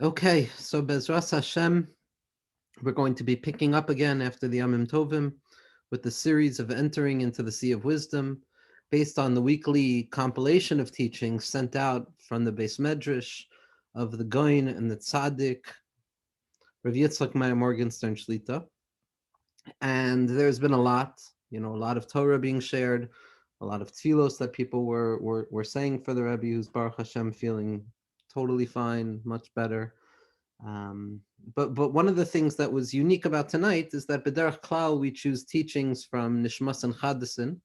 Okay, so Bezras Hashem, we're going to be picking up again after the Yamim Tovim with the series of Entering into the Sea of Wisdom, based on the weekly compilation of teachings sent out from the Beis Medrash of the Goin and the Tzaddik, Rav Yitzchak Meir Morgenstern Shlita. And there's been a lot, a lot of Torah being shared, a lot of tefillos that people were saying for the Rebbe, who's Baruch Hashem feeling totally fine, much better. Um, but one of the things that was unique about tonight is that B'derech Klal we choose teachings from Nishmas and Chadasin,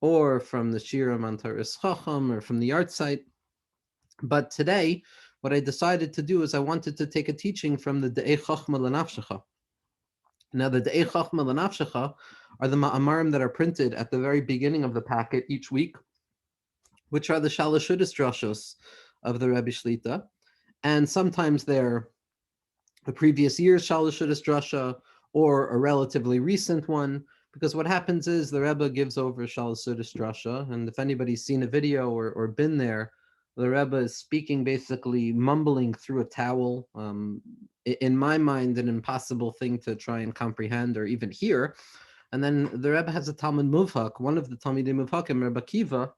or from the Shira Mantaris Chacham, or from the art site. But today, what I decided to do is I wanted to take a teaching from the De'ei Chachma L'Nafshecha. Now, the De'ei Chachma L'Nafshecha are the ma'amarim that are printed at the very beginning of the packet each week, which are the Shalashudis drashos of the Rebbe Shlita, and sometimes they're the previous year's Shalashudis drasha or a relatively recent one, because what happens is the Rebbe gives over Shalashudis drasha, and if anybody's seen a video or been there, the Rebbe is speaking basically mumbling through a towel. In my mind, an impossible thing to try and comprehend or even hear. And then the Rebbe has a Talmud Muvhak, one of the Talmidei Muvhakim, Rebbe Kiva,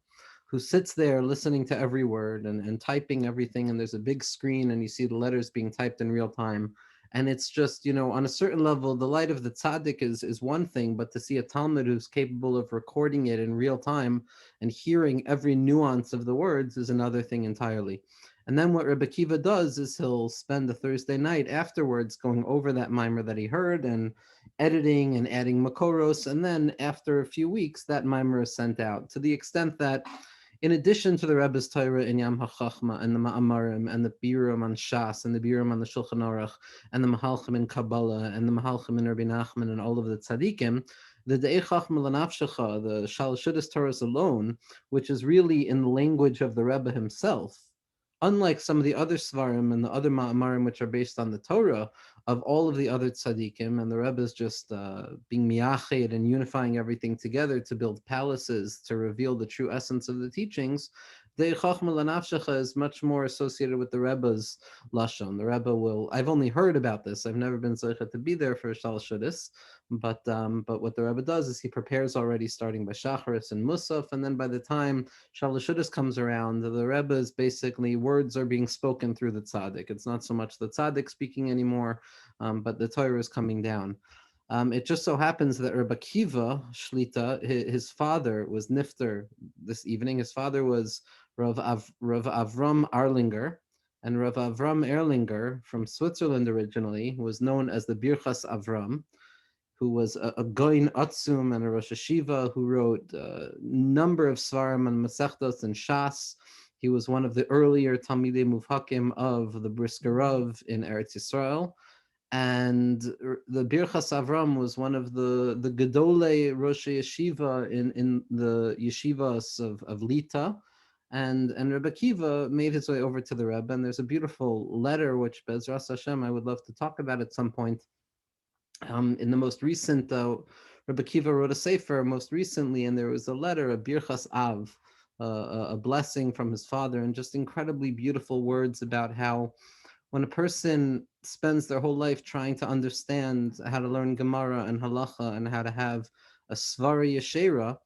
who sits there listening to every word and typing everything, and there's a big screen and you see the letters being typed in real time. And it's just, on a certain level, the light of the tzaddik is one thing, but to see a Talmud who's capable of recording it in real time and hearing every nuance of the words is another thing entirely. And then what Rebbe Kiva does is he'll spend a Thursday night afterwards going over that mimer that he heard and editing and adding makoros. And then after a few weeks, that mimer is sent out, to the extent that in addition to the Rebbe's Torah in Yam HaChachma and the Ma'amarim and the Birum on Shas and the Birum on the Shulchan Aruch and the Mahalchim in Kabbalah and the Mahalchim in Rabbi Nachman and all of the Tzadikim, the De'ei Chachma L'Nafshecha, the Shalashudis Torahs alone, which is really in the language of the Rebbe himself, unlike some of the other Svarim and the other Ma'amarim which are based on the Torah of all of the other tzaddikim, and the Rebbe is just being miyached and unifying everything together to build palaces to reveal the true essence of the teachings. The Chachma L'Nafshecha is much more associated with the Rebbe's lashon. The Rebbe will. I've only heard about this. I've never been zeichet to be there for Shalashudis, but what the Rebbe does is he prepares already, starting by Shacharis and Musaf, and then by the time Shalashudis comes around, the Rebbe is basically words are being spoken through the tzaddik. It's not so much the tzaddik speaking anymore, but the Torah is coming down. It just so happens that Rebbe Kiva Shlita, his father was Nifter this evening. His father was Rav Avram Arlinger, and Rav Avram Erlinger from Switzerland originally was known as the Birchas Avram, who was a Goin Atzum and a Rosh Hashiva who wrote a number of Svarim and Masechtos and Shas. He was one of the earlier Talmidei Muvhakim of the Brisker Rav in Eretz Yisrael. And the Birchas Avram was one of the Gedolei Rosh Yeshiva in the yeshivas of Lita. And Rebbe Kiva made his way over to the Rebbe, and there's a beautiful letter which Bezras Hashem I would love to talk about at some point. In the most recent, Rebbe Kiva wrote a sefer most recently, and there was a letter, a Birchas Av, a blessing from his father, and just incredibly beautiful words about how when a person spends their whole life trying to understand how to learn Gemara and Halacha and how to have a Svara Yeshera,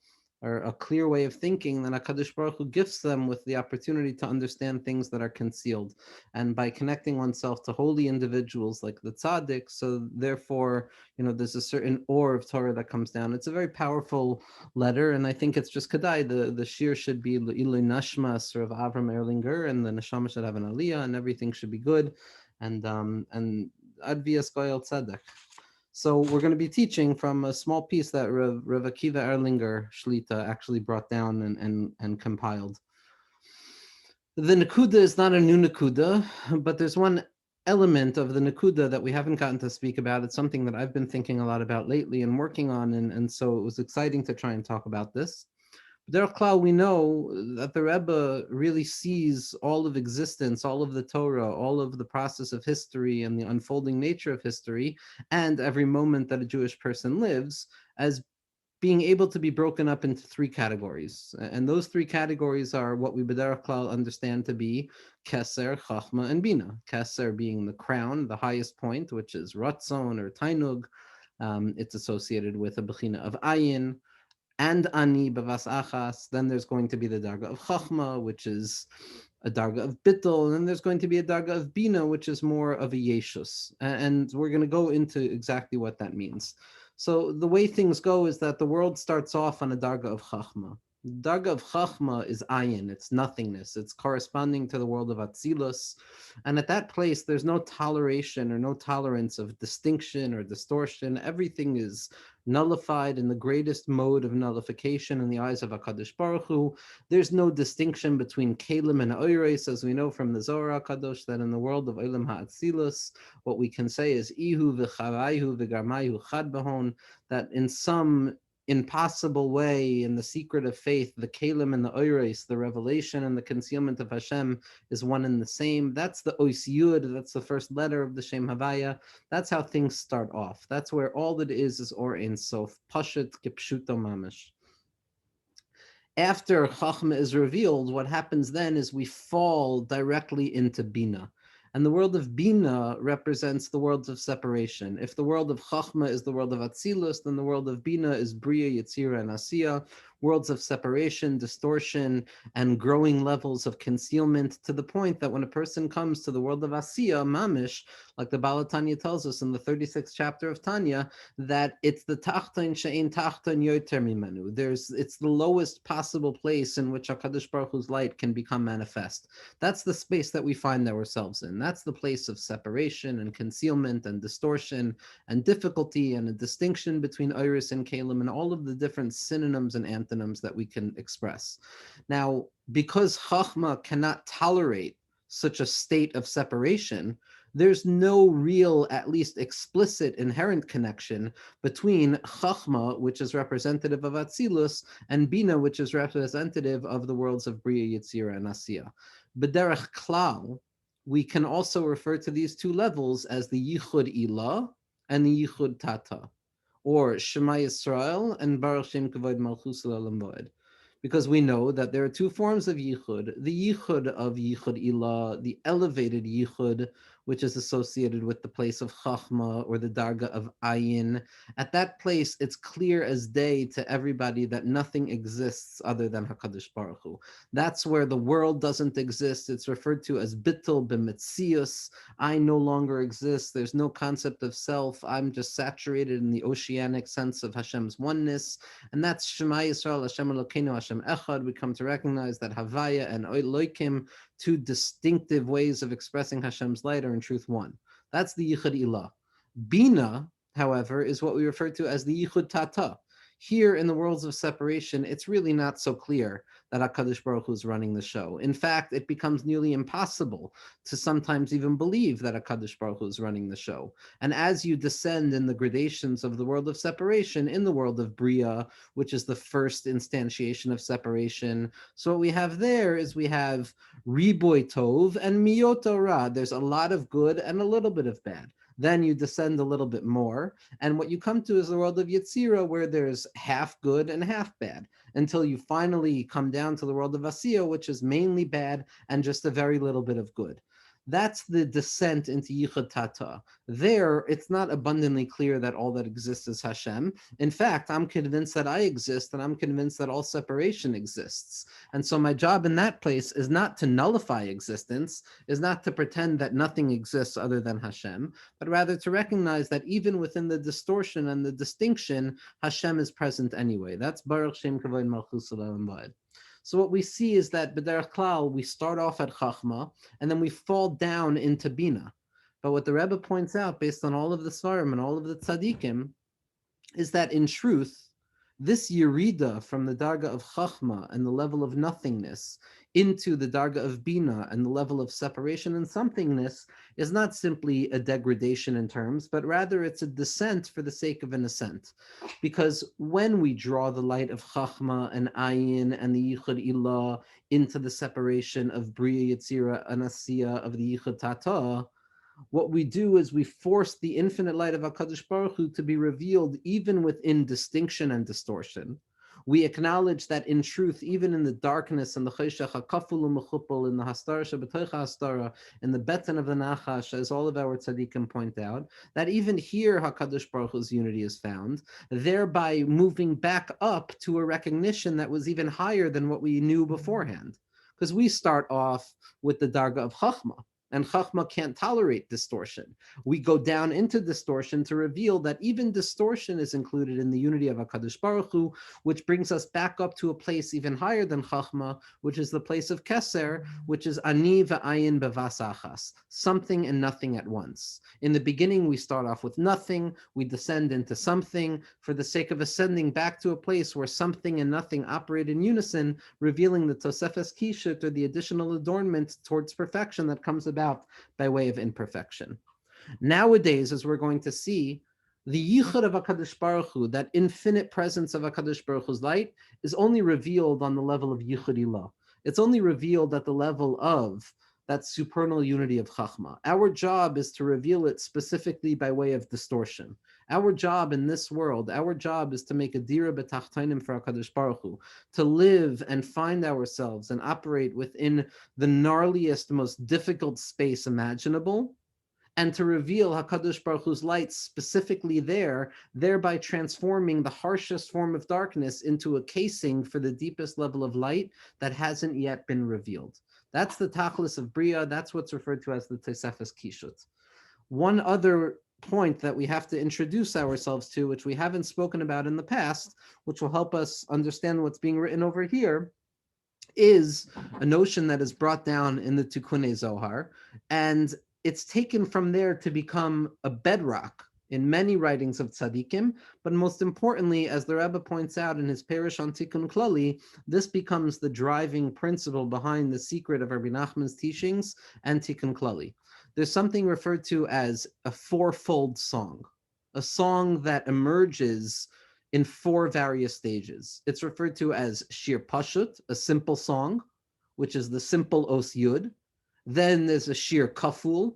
or a clear way of thinking, then HaKadosh Baruch Hu gifts them with the opportunity to understand things that are concealed. And by connecting oneself to holy individuals like the tzaddik, so therefore, there's a certain ore of Torah that comes down. It's a very powerful letter, and I think it's just Kedai. The shir should be Ilui Nashmas of Avram Erlinger, and the neshama should have an aliyah, and everything should be good. And Advias Goyal Tzedek. So we're going to be teaching from a small piece that Rav Akiva Erlinger Shlita actually brought down and compiled. The Nakuda is not a new Nakuda, but there's one element of the Nakuda that we haven't gotten to speak about. It's something that I've been thinking a lot about lately and working on, and so it was exciting to try and talk about this. B'derech Klal, we know that the Rebbe really sees all of existence, all of the Torah, all of the process of history and the unfolding nature of history, and every moment that a Jewish person lives as being able to be broken up into three categories. And those three categories are what we b'derech klal understand to be keser, chachma, and bina. Keser being the crown, the highest point, which is ratzon or tainug. It's associated with a bechina of ayin and ani b'vas achas. Then there's going to be the darga of chachma, which is a darga of bittul, and then there's going to be a darga of bina, which is more of a yeshus. And we're going to go into exactly what that means. So the way things go is that the world starts off on a darga of chachma. Darga of chachma is ayin, it's nothingness. It's corresponding to the world of atzilus. And at that place, there's no toleration or no tolerance of distinction or distortion. Everything is nullified in the greatest mode of nullification in the eyes of HaKadosh Baruch Hu. There's no distinction between Kalim and Oires, as we know from the Zohar HaKadosh, that in the world of Olam HaAtzilus, what we can say is Ihu v'charaihu v'garmaihu chad bahon, that in some impossible way, in the secret of faith, the Kalim and the Oires, the revelation and the concealment of Hashem is one and the same. That's the Ois Yud, that's the first letter of the Shem Havaya. That's how things start off. That's where all that is Or Ein Sof, Pashat Kipshuto Mamish. After Chachma is revealed, what happens then is we fall directly into Bina. And the world of Bina represents the worlds of separation. If the world of Chachma is the world of Atzilus, then the world of Bina is Bria, Yetzira, and Asiya, worlds of separation, distortion, and growing levels of concealment, to the point that when a person comes to the world of Asiya, Mamish, like the Baal Tanya tells us in the 36th chapter of Tanya, that it's the Tachton She'ein Tachton Yoter Mimenu. It's the lowest possible place in which HaKadosh Baruch Hu's light can become manifest. That's the space that we find ourselves in. That's the place of separation and concealment and distortion and difficulty and a distinction between Iris and Kalim and all of the different synonyms and antonyms that we can express. Now, because Chachma cannot tolerate such a state of separation, there's no real, at least explicit, inherent connection between Chachma, which is representative of Atzilus, and Bina, which is representative of the worlds of Bria, Yetzira, and Asiya. B'derech Klal, we can also refer to these two levels as the Yichud Ilah and the Yichud Tata, or Shema Yisrael and Baruch Shem Kavod Malchus L'Olam Va'ed. Because we know that there are two forms of Yichud. The Yichud of Yichud Ilah, the elevated Yichud, which is associated with the place of Chachma or the Darga of Ayin. At that place, it's clear as day to everybody that nothing exists other than HaKadosh Baruch Hu. That's where the world doesn't exist. It's referred to as Bittul B'Metzius. I no longer exist. There's no concept of self. I'm just saturated in the oceanic sense of Hashem's oneness. And that's Shema Yisrael, Hashem Elokeinu, Hashem Echad. We come to recognize that Havaya and Elokim, two distinctive ways of expressing Hashem's light, are in truth one. That's the Yichud Ilah. Bina, however, is what we refer to as the Yichud Tata. Here in the worlds of separation, it's really not so clear that HaKadosh Baruch Hu is running the show. In fact, it becomes nearly impossible to sometimes even believe that HaKadosh Baruch Hu is running the show. And as you descend in the gradations of the world of separation, in the world of Bria, which is the first instantiation of separation, so what we have there is we have Riboy Tov and Miyoto Ra. There's a lot of good and a little bit of bad. Then you descend a little bit more, and what you come to is the world of Yetzira, where there's half good and half bad, until you finally come down to the world of Asiya, which is mainly bad and just a very little bit of good. That's the descent into Yichud Tata. There, it's not abundantly clear that all that exists is Hashem. In fact, I'm convinced that I exist, and I'm convinced that all separation exists. And so my job in that place is not to nullify existence, is not to pretend that nothing exists other than Hashem, but rather to recognize that even within the distortion and the distinction, Hashem is present anyway. That's Baruch Shem Kavod Malchus L'Olam Va'ed. So what we see is that B'derech Klal, we start off at Chachma, and then we fall down into Bina. But what the Rebbe points out, based on all of the Svarim and all of the Tzaddikim, is that in truth, this Yerida from the Darga of Chachma and the level of nothingness into the Darga of Bina and the level of separation and somethingness is not simply a degradation in terms, but rather it's a descent for the sake of an ascent. Because when we draw the light of Chachma and Ayin and the Yichud Ilah into the separation of Bria, Yetzira, and Asiya of the Yichud Tata, What we do is we force the infinite light of HaKadosh Baruch Hu to be revealed even within distinction and distortion. We acknowledge that in truth, even in the darkness and the Cheshach HaKaful u'Mechupel, in the Hastara Shabbataycha Hastara, in the Betan of the Nachash, as all of our tzaddikim point out, that even here HaKadosh Baruch Hu's unity is found, thereby moving back up to a recognition that was even higher than what we knew beforehand. Because we start off with the Darga of Chachma, and Chachma can't tolerate distortion. We go down into distortion to reveal that even distortion is included in the unity of HaKadosh Baruch Hu, which brings us back up to a place even higher than Chachma, which is the place of Keser, which is Ani v'ayin bevasachas, something and nothing at once. In the beginning, we start off with nothing, we descend into something, for the sake of ascending back to a place where something and nothing operate in unison, revealing the Tosefes Kishut, or the additional adornment towards perfection that comes about by way of imperfection. Nowadays, as we're going to see, the yichud of HaKadosh Baruch Hu, that infinite presence of HaKadosh Baruch Hu's light, is only revealed on the level of yichud ilah. It's only revealed at the level of that supernal unity of Chachma. Our job is to reveal it specifically by way of distortion. Our job in this world, our job is to make a dira b'tachtainim for HaKadosh Baruch Hu, to live and find ourselves and operate within the gnarliest, most difficult space imaginable, and to reveal HaKadosh Baruch Hu's light specifically there, thereby transforming the harshest form of darkness into a casing for the deepest level of light that hasn't yet been revealed. That's the tachlis of Bria. That's what's referred to as the Tosefes Kishut. One other point that we have to introduce ourselves to, which we haven't spoken about in the past, which will help us understand what's being written over here, is a notion that is brought down in the Tikkunei Zohar, and it's taken from there to become a bedrock in many writings of tzaddikim, but most importantly, as the Rebbe points out in his parish on Tikkun Klali, this becomes the driving principle behind the secret of Rabbi Nachman's teachings and Tikkun Klali. There's something referred to as a fourfold song, a song that emerges in four various stages. It's referred to as Shir Pashut, a simple song, which is the simple Os Yud. Then there's a Shir Kaful,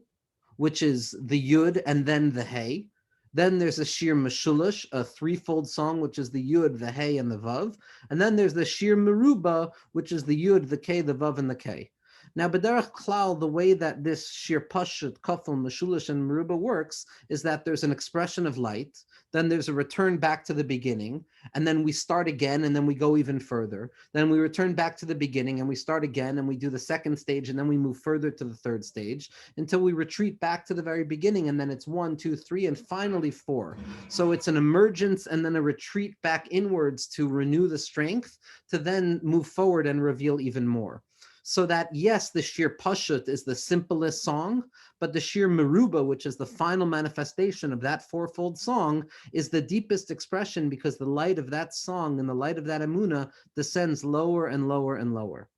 which is the Yud and then the Hey. Then there's a Shir Meshulash, a threefold song, which is the Yud, the Hey, and the Vav. And then there's the Shir Meruba, which is the Yud, the K, the Vav, and the K. Now, B'derech Klal, the way that this Shir Pashut, Kafel, Meshulish, and Meruba works is that there's an expression of light, then there's a return back to the beginning, and then we start again, and then we go even further. Then we return back to the beginning, and we start again, and we do the second stage, and then we move further to the third stage, until we retreat back to the very beginning, and then it's 1, 2, 3, and finally 4. So it's an emergence and then a retreat back inwards to renew the strength, to then move forward and reveal even more. So that, yes, the Shir Pashut is the simplest song, but the Shir Meruba, which is the final manifestation of that fourfold song, is the deepest expression, because the light of that song and the light of that Emunah descends lower and lower and lower.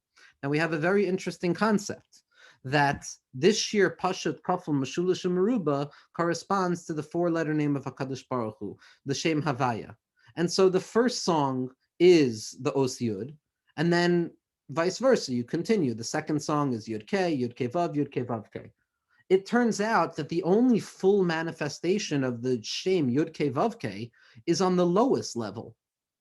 Now we have a very interesting concept, that this Shir Pashut, Kafel, Meshulish, and Meruba corresponds to the four-letter name of HaKadosh Baruch Hu, the Shem Havaya. And so the first song is the Os Yud, and then vice versa, you continue. The second song is Yud K, Yud K Vav, Yud K Vav K. It turns out that the only full manifestation of the Shem Yud K Vav K is on the lowest level,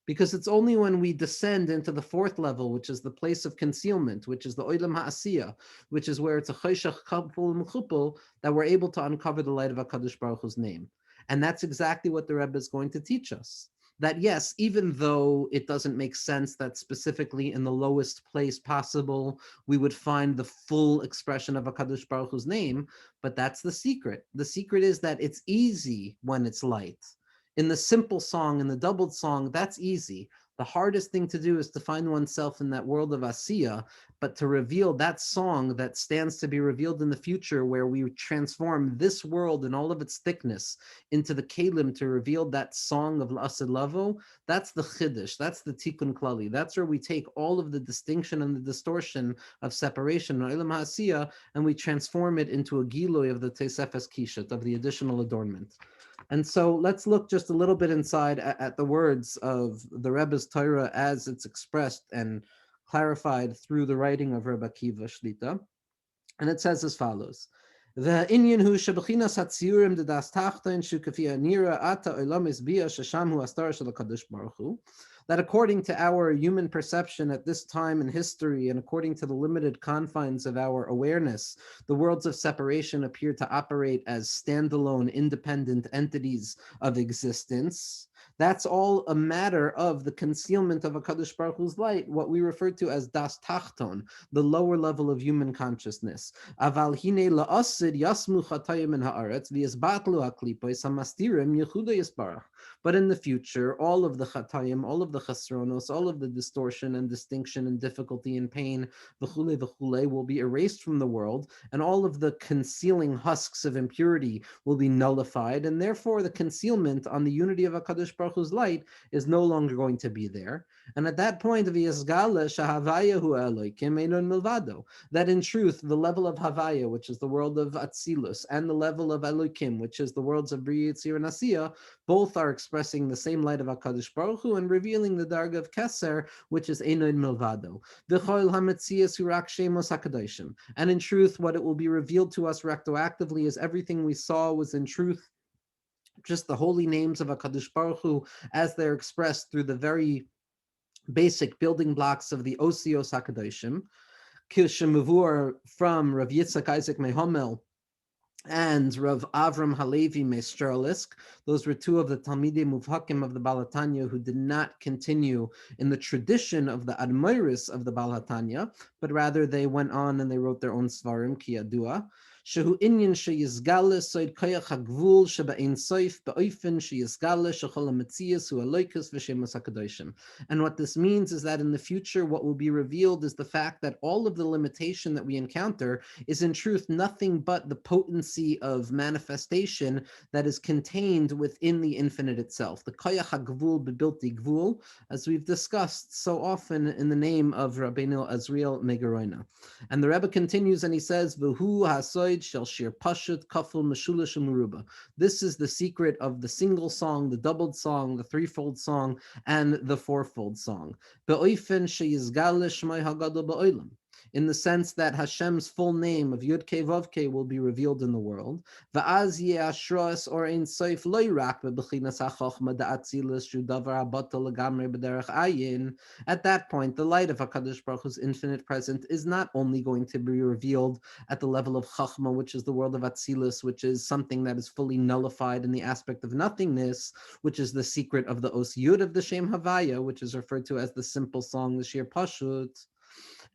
because it's only when we descend into the fourth level, which is the place of concealment, which is the Olam HaAsiyah, which is where it's a Cheshach Kabul Mechupel, that we're able to uncover the light of HaKadosh Baruch Hu's name. And that's exactly what the Rebbe is going to teach us. That yes, even though it doesn't make sense that specifically in the lowest place possible we would find the full expression of HaKadosh Baruch Hu's name, but that's the secret. The secret is that it's easy when it's light. In the simple song, in the doubled song, that's easy. The hardest thing to do is to find oneself in that world of Asiya, but to reveal that song that stands to be revealed in the future, where we transform this world in all of its thickness into the Kalim to reveal that song of La'asid Lavo, that's the Chiddush, that's the Tikkun Klali. That's where we take all of the distinction and the distortion of separation, Olam HaAsiya, and we transform it into a Giloy of the Tosefes Kishut, of the additional adornment. And so let's look just a little bit inside at the words of the Rebbe's Torah as it's expressed and clarified through the writing of Rebbe Akiva Shlita. And it says as follows: The Inyan hu shebechinas hatziurim de das tachton shukafia nira ata olamis bia sheshamhu astar shel Kadosh Baruch Hu. That according to our human perception at this time in history and according to the limited confines of our awareness, the worlds of separation appear to operate as standalone, independent entities of existence. That's all a matter of the concealment of a Kadosh Baruch Hu's light, what we refer to as das tachton, the lower level of human consciousness. Aval hine la'asid yasmu chatayim in haaretz v'yizbatlu haklipois hamastirim yechuda yisbarach. But in the future, all of the chatayim, all of the chasronos, all of the distortion and distinction and difficulty and pain, v'chule will be erased from the world, and all of the concealing husks of impurity will be nullified, and therefore the concealment on the unity of HaKadosh Baruch Hu's light is no longer going to be there. And at that point, v'yizgala shahavaya hu Elokim einon milvado, that in truth, the level of Havaya, which is the world of Atzilus, and the level of Elokim, which is the worlds of Bria, Yitzir, and Asiya, both are expressing the same light of HaKadosh Baruch Hu and revealing the Darga of Keser, which is Einon Milvado. V'choil hametzias hurak shemos HaKadoshim. And in truth, what it will be revealed to us retroactively is everything we saw was in truth just the holy names of HaKadosh Baruch Hu as they're expressed through the very basic building blocks of the Osios HaKadoshim. Kishemavur from Rav Yitzchak Isaac Mehomel and Rav Avram Halevi Mestrolisk. Those were two of the Talmidei Muvhakim of the Baal HaTanya who did not continue in the tradition of the Admoris of the Baal HaTanya, but rather they went on and they wrote their own Svarim, Ki Yadua. Shehu inyan sheyizgale soid koyach hagvul shebe'ein soif be'oifen sheyizgale shechol hametzias hu aloikus v'shemus hakadoshim. And what this means is that in the future, what will be revealed is the fact that all of the limitation that we encounter is in truth nothing but the potency of manifestation that is contained within the infinite itself. The koyach hagvul bebilti gvul, as we've discussed so often in the name of Rabbeinu Azriel Megaroina. And the Rebbe continues and he says, V'hu hasoid shel shir pashut kaful meshulish u'meruba. This is the secret of the single song, the doubled song, the threefold song, and the fourfold song. Be'oifen sheyizgale shmai hagadol ba'olam, in the sense that Hashem's full name of Yud Kei Vav Kei will be revealed in the world. Va'az ye'ashros or ein soif lo yirak bebechinas ha'chochma da'atzilus shu davar ha'bata legamre b'derech ayin. At that point, the light of HaKadosh Baruch Hu's infinite presence is not only going to be revealed at the level of Chachma, which is the world of Atzilus, which is something that is fully nullified in the aspect of nothingness, which is the secret of the Os Yud of the Shem Havaya, which is referred to as the simple song, the Shir Pashut.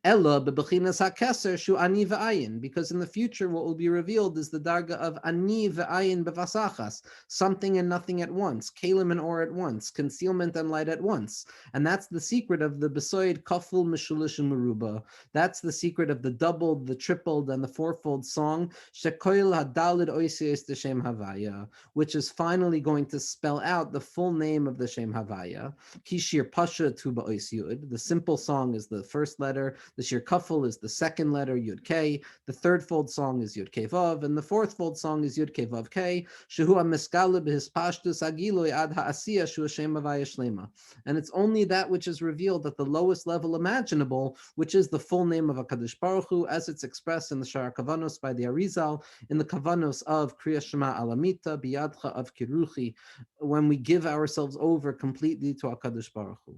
Ella bebechinas hakeser shu ani v'ayin, because in the future what will be revealed is the darga of ani v'ayin bevasachas, something and nothing at once, kalim and or at once, concealment and light at once, and that's the secret of the besoid kaful mishulish and meruba. That's the secret of the doubled, the tripled, and the fourfold song shekoil hadalid oisios the Shem Havaya, which is finally going to spell out the full name of the Shem Havaya. Kishir pasha tu ba'ois yud. The simple song is the first letter. The Shir Kafel is the second letter, Yud K. The third fold song is Yud K Vav, and the fourth fold song is Yud K Vav K. Shehu ha-meskale b'his pashtus agiloi ad ha'asiya shu Hashem havaya shlema. And it's only that which is revealed at the lowest level imaginable, which is the full name of HaKadosh Baruch Hu, as it's expressed in the Shara Kavanos by the Arizal, in the Kavanos of Kriya Shema Alamita, Biyadcha of Kiruchi, when we give ourselves over completely to HaKadosh Baruch Hu.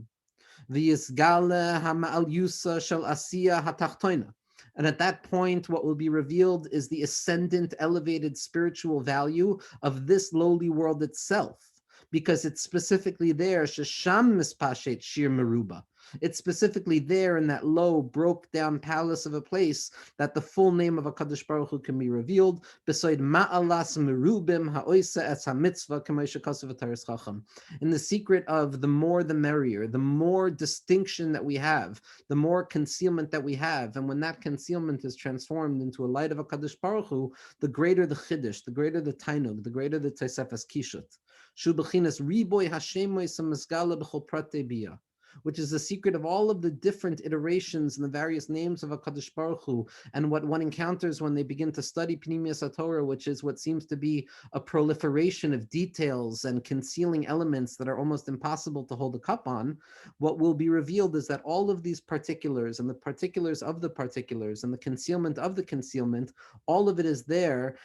V'yisgale ha'ma'al yusa shel asiya hatachtoina. And at that point, what will be revealed is the ascendant, elevated spiritual value of this lowly world itself, because it's specifically there, shesham mispashet shir meruba. It's specifically there in that low, broke down palace of a place that the full name of HaKadosh Baruch Hu can be revealed. Beside ma'alas merubim ha'oisa es ha'mitzvah k'moshe kasav v'taris chacham. In the secret of the more the merrier, the more distinction that we have, the more concealment that we have, and when that concealment is transformed into a light of HaKadosh Baruch Hu, the greater the chiddush, the greater the tainug, the greater the tosefes kishut. Shu b'chinas riboy hashemoy samizgala b'chol prate biyah. which is the secret of all of the different iterations and the various names of HaKadosh Baruch Hu, and what one encounters when they begin to study Pnimius HaTorah, which is what seems to be a proliferation of details and concealing elements that are almost impossible to hold a cup on. What will be revealed is that all of these particulars and the particulars of the particulars and the concealment of the concealment, all of it is there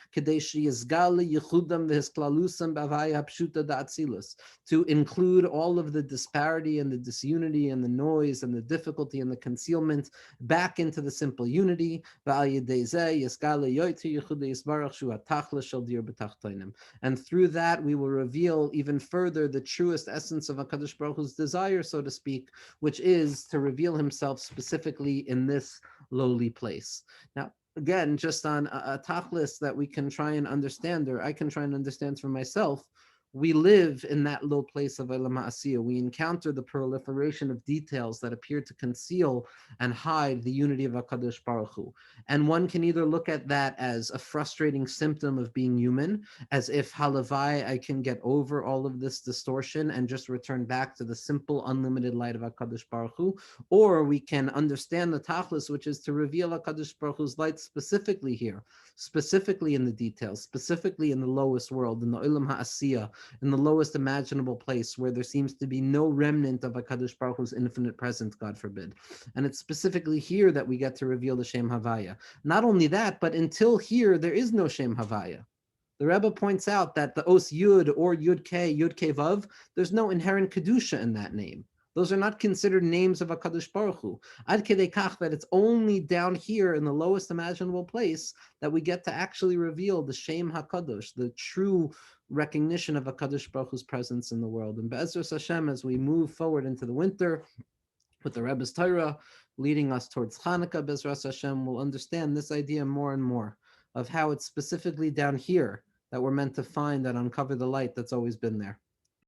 to include all of the disparity and the disunity and the noise and the difficulty and the concealment back into the simple unity. And through that, we will reveal even further the truest essence of HaKadosh Baruch Hu's desire, so to speak, which is to reveal himself specifically in this lowly place. Now, again, just on a tachlis that we can try and understand, or I can try and understand for myself, we live in that low place of Olam Ha'asiyah. We encounter the proliferation of details that appear to conceal and hide the unity of HaKadosh Baruch Hu. And one can either look at that as a frustrating symptom of being human, as if halavai, I can get over all of this distortion and just return back to the simple, unlimited light of HaKadosh Baruch Hu, or we can understand the tachlis, which is to reveal HaKadosh Baruch Hu's light specifically here, specifically in the details, specifically in the lowest world, in the Olam Ha'asiyah, in the lowest imaginable place where there seems to be no remnant of HaKadosh Baruch Hu's infinite presence, God forbid. And it's specifically here that we get to reveal the Shem Havaya. Not only that, but until here, there is no Shem Havaya. The Rebbe points out that the Os Yud or Yud K Vav, there's no inherent Kedusha in that name. Those are not considered names of HaKadosh Baruch Hu. Ad kedei kach, that it's only down here in the lowest imaginable place that we get to actually reveal the Shem HaKadosh, the true recognition of HaKadosh Baruch Hu's presence in the world. And Be'ezras Hashem, as we move forward into the winter with the Rebbe's Torah leading us towards Hanukkah, Be'ezras Hashem, we'll understand this idea more and more of how it's specifically down here that we're meant to find and uncover the light that's always been there.